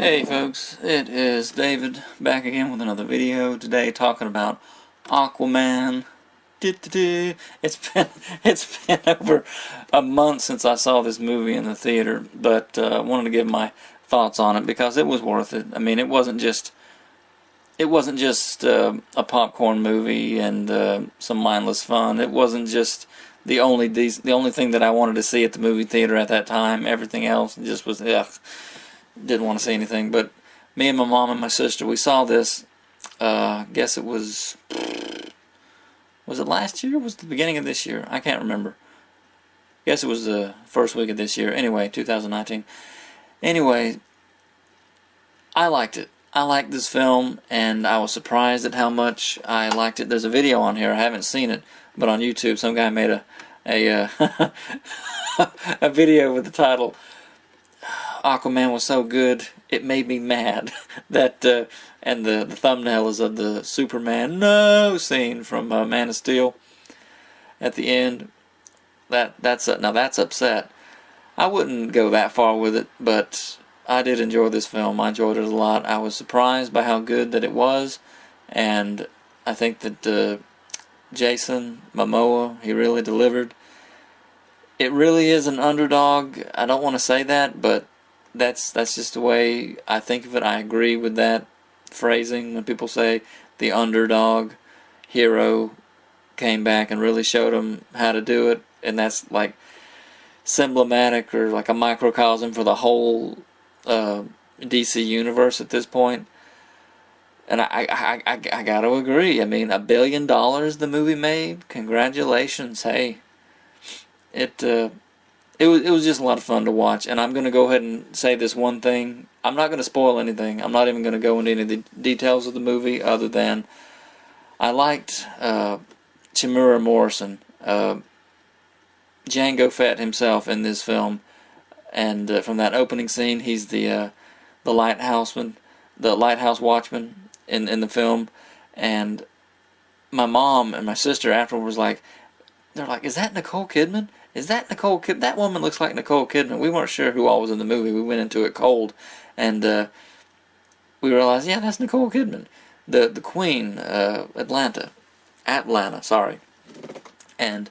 Hey folks, it is David back again with another video today talking about Aquaman. It's been over a month since I saw this movie in the theater, but I wanted to give my thoughts on it because it was worth it. I mean, it wasn't just a popcorn movie and some mindless fun. It wasn't just the only thing that I wanted to see at the movie theater at that time. Everything else just was ugh. Didn't want to say anything, but me and my mom and my sister, we saw this, guess it was it last year or was it the beginning of this year? I can't remember. Guess it was the first week of this year. Anyway, 2019. Anyway, I liked it. I liked this film, and I was surprised at how much I liked it. There's a video on here. I haven't seen it, but on YouTube, some guy made a a video with the title Aquaman was so good it made me mad. That and the thumbnail is of the Superman no scene from Man of Steel at the end. That's upset. I wouldn't go that far with it, but I did enjoy this film. I enjoyed it a lot. I was surprised by how good that it was, and I think that Jason Momoa, he really delivered. It really is an underdog. I don't want to say that, but that's just the way I think of it. I agree with that phrasing when people say the underdog hero came back and really showed them how to do it, and that's like symbolic or like a microcosm for the whole DC universe at this point. And I got to agree. I mean, $1 billion the movie made. Congratulations. Hey, it was just a lot of fun to watch, and I'm going to go ahead and say this one thing. I'm not going to spoil anything. I'm not even going to go into any of the details of the movie other than I liked Temuera Morrison, Jango Fett himself in this film, and from that opening scene, he's the lighthouse watchman in the film, and my mom and my sister afterwards was like, they're like, is that Nicole Kidman? Is that Nicole Kidman? That woman looks like Nicole Kidman. We weren't sure who all was in the movie. We went into it cold, and we realized, yeah, that's Nicole Kidman, the Queen, Atlanta, sorry. And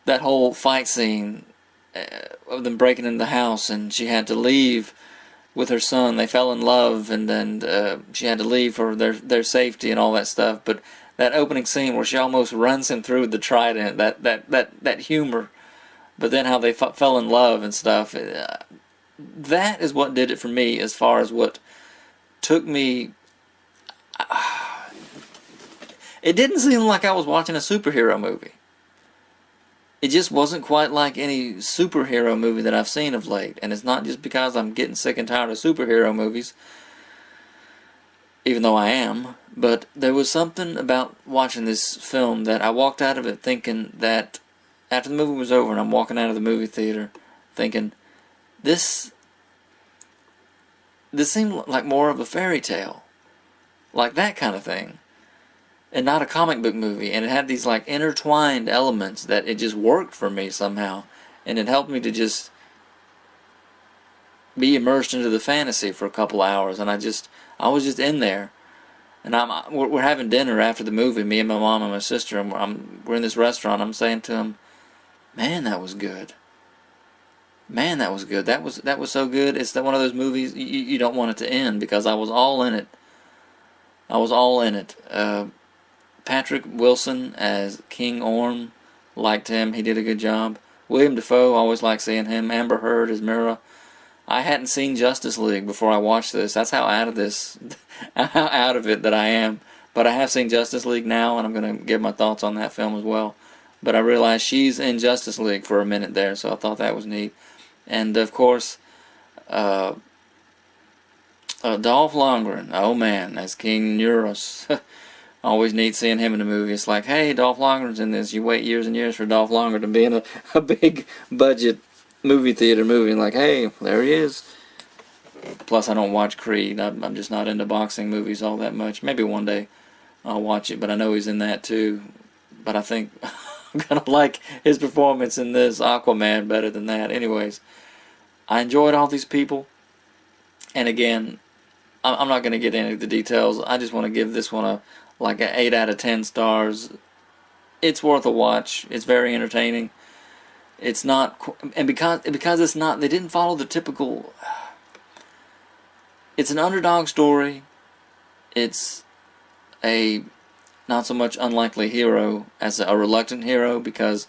that whole fight scene of them breaking into the house, and she had to leave with her son. They fell in love, and then she had to leave for their safety and all that stuff. But that opening scene where she almost runs him through the trident, that humor, but then how they fell in love and stuff, that is what did it for me as far as what took me. It didn't seem like I was watching a superhero movie. It just wasn't quite like any superhero movie that I've seen of late, and it's not just because I'm getting sick and tired of superhero movies, even though I am, but there was something about watching this film that I walked out of it thinking that after the movie was over and I'm walking out of the movie theater thinking this seemed like more of a fairy tale, like that kind of thing, and not a comic book movie, and it had these like intertwined elements that it just worked for me somehow, and it helped me to just be immersed into the fantasy for a couple hours, and I was just in there, and we're having dinner after the movie, me and my mom and my sister, and we're in this restaurant. I'm saying to him, "Man, that was good. Man, that was good. That was so good." It's one of those movies you don't want it to end because I was all in it. I was all in it. Patrick Wilson as King Orm, liked him. He did a good job. William Dafoe, always liked seeing him. Amber Heard as Mira. I hadn't seen Justice League before I watched this. That's how out of it that I am. But I have seen Justice League now, and I'm going to give my thoughts on that film as well. But I realized she's in Justice League for a minute there, so I thought that was neat. And of course, Dolph Lundgren, oh man, as King Neuros. Always neat seeing him in a movie. It's like, hey, Dolph Lundgren's in this. You wait years and years for Dolph Lundgren to be in a big budget movie theater movie. Like, hey, there he is. Plus, I don't watch Creed. I'm just not into boxing movies all that much. Maybe one day I'll watch it, but I know he's in that too. But I think I'm going to like his performance in this Aquaman better than that. Anyways, I enjoyed all these people. And again, I'm not going to get into the details. I just want to give this one a like an 8 out of 10 stars. It's worth a watch. It's very entertaining. It's not, and because it's not, they didn't follow the typical. It's an underdog story. It's a not so much unlikely hero as a reluctant hero, because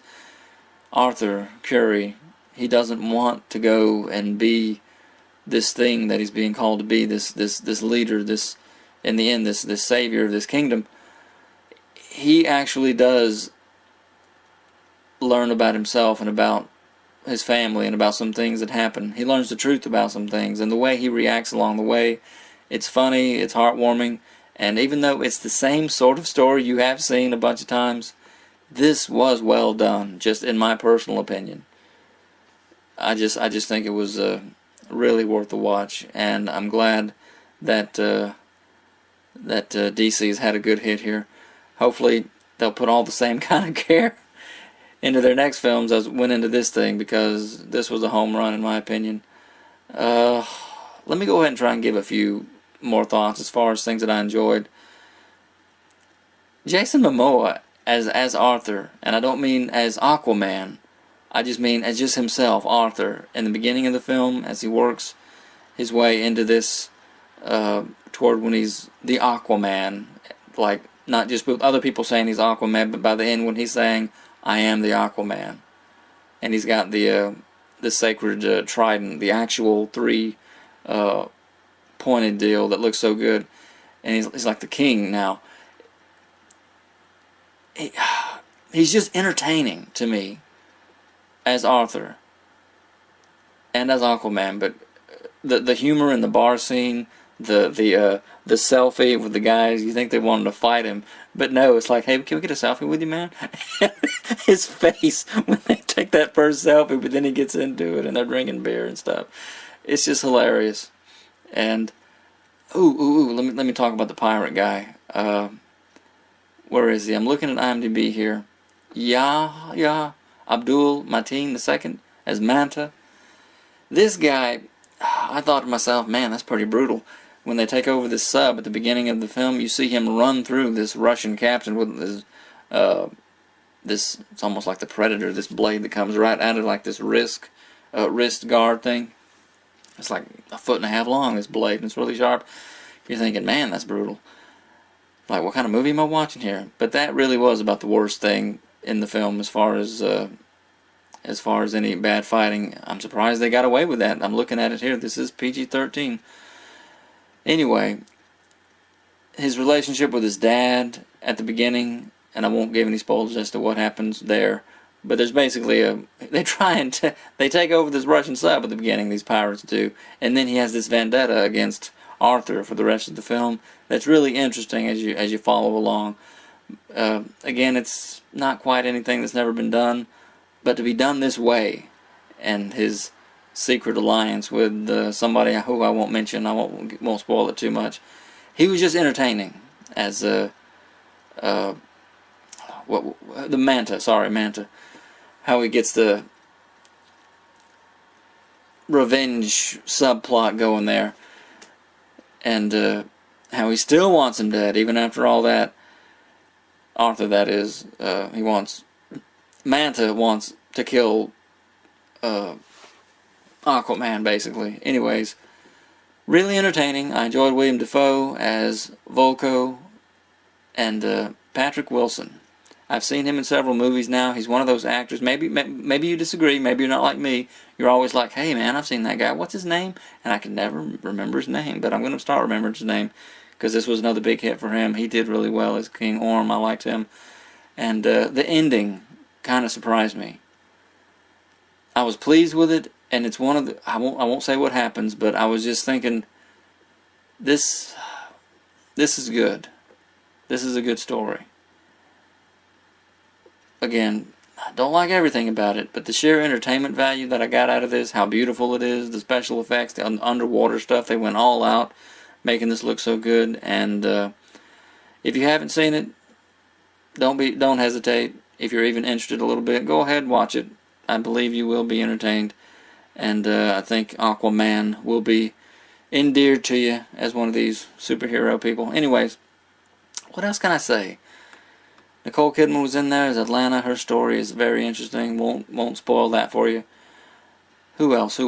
Arthur Curry, he doesn't want to go and be this thing that he's being called to be, this leader, this, in the end, this savior of this kingdom. He actually does learn about himself and about his family and about some things that happen. He learns the truth about some things, and the way he reacts along the way, it's funny, it's heartwarming, and even though it's the same sort of story you have seen a bunch of times, this was well done, just in my personal opinion. I just think it was really worth the watch, and I'm glad that DC's had a good hit here. Hopefully they'll put all the same kind of care into their next films as went into this thing, because this was a home run in my opinion. Let me go ahead and try and give a few more thoughts as far as things that I enjoyed. Jason Momoa as Arthur, and I don't mean as Aquaman, I just mean as just himself, Arthur, in the beginning of the film, as he works his way into this, toward when he's the Aquaman, like, not just with other people saying he's Aquaman, but by the end when he's saying, I am the Aquaman. And he's got the sacred trident, the actual 3 pointed deal that looks so good. And he's like the king now. He's just entertaining to me as Arthur and as Aquaman, but the humor in the bar scene, the selfie with the guys, you think they wanted to fight him, but no, it's like, hey, can we get a selfie with you, man? His face when they take that first selfie, but then he gets into it and they're drinking beer and stuff. It's just hilarious. And let me talk about the pirate guy. Where is he? I'm looking at IMDb here. Yahya Abdul Mateen II as Manta. This guy, I thought to myself, man, that's pretty brutal. When they take over this sub at the beginning of the film, you see him run through this Russian captain with his, it's almost like the Predator, this blade that comes right out of like this wrist guard thing. It's like 1.5 feet long, this blade, and it's really sharp. You're thinking, man, that's brutal. Like, what kind of movie am I watching here? But that really was about the worst thing in the film as far as any bad fighting. I'm surprised they got away with that. I'm looking at it here. This is PG-13. Anyway, his relationship with his dad at the beginning, and I won't give any spoilers as to what happens there, but there's basically they take over this Russian sub at the beginning, these pirates do, and then he has this vendetta against Arthur for the rest of the film. That's really interesting as you follow along. Again, it's not quite anything that's never been done, but to be done this way, and his secret alliance with somebody who I won't mention, I won't spoil it too much. He was just entertaining as the Manta. How he gets the revenge subplot going there, and how he still wants him dead even after all that. Arthur, that is, Manta wants to kill Aquaman, basically. Anyways, really entertaining. I enjoyed William Dafoe as Volko, and Patrick Wilson. I've seen him in several movies now. He's one of those actors. Maybe you disagree. Maybe you're not like me. You're always like, hey man, I've seen that guy. What's his name? And I can never remember his name. But I'm going to start remembering his name, because this was another big hit for him. He did really well as King Orm. I liked him. And the ending kind of surprised me. I was pleased with it, and it's one of the, I won't say what happens, but I was just thinking, this is good. This is a good story. Again, I don't like everything about it, but the sheer entertainment value that I got out of this, how beautiful it is, the special effects, the underwater stuff, they went all out, making this look so good. And if you haven't seen it, don't hesitate. If you're even interested a little bit, go ahead and watch it. I believe you will be entertained, and I think Aquaman will be endeared to you as one of these superhero people. Anyways, what else can I say? Nicole Kidman was in there as Atlanta. Her story is very interesting. Won't spoil that for you. Who else?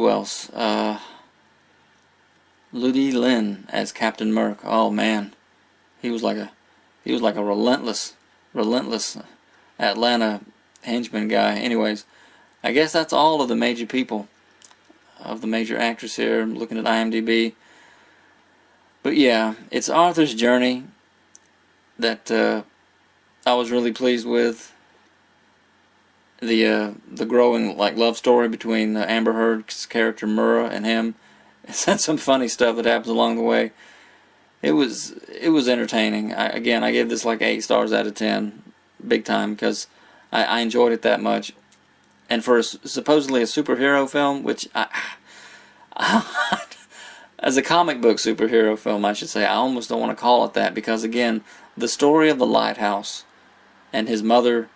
Ludi Lin as Captain Merc. Oh man, he was like a relentless Atlanta henchman guy. Anyways, I guess that's all of the major people, of the major actors here. I'm looking at IMDb. But yeah, it's Arthur's journey that I was really pleased with. The growing love story between Amber Heard's character Murrah and him. It's had some funny stuff that happens along the way. It was entertaining. I gave this 8 stars out of 10, big time, because I enjoyed it that much. And for supposedly a superhero film, which as a comic book superhero film, I should say, I almost don't want to call it that, because again, the story of the lighthouse and his mother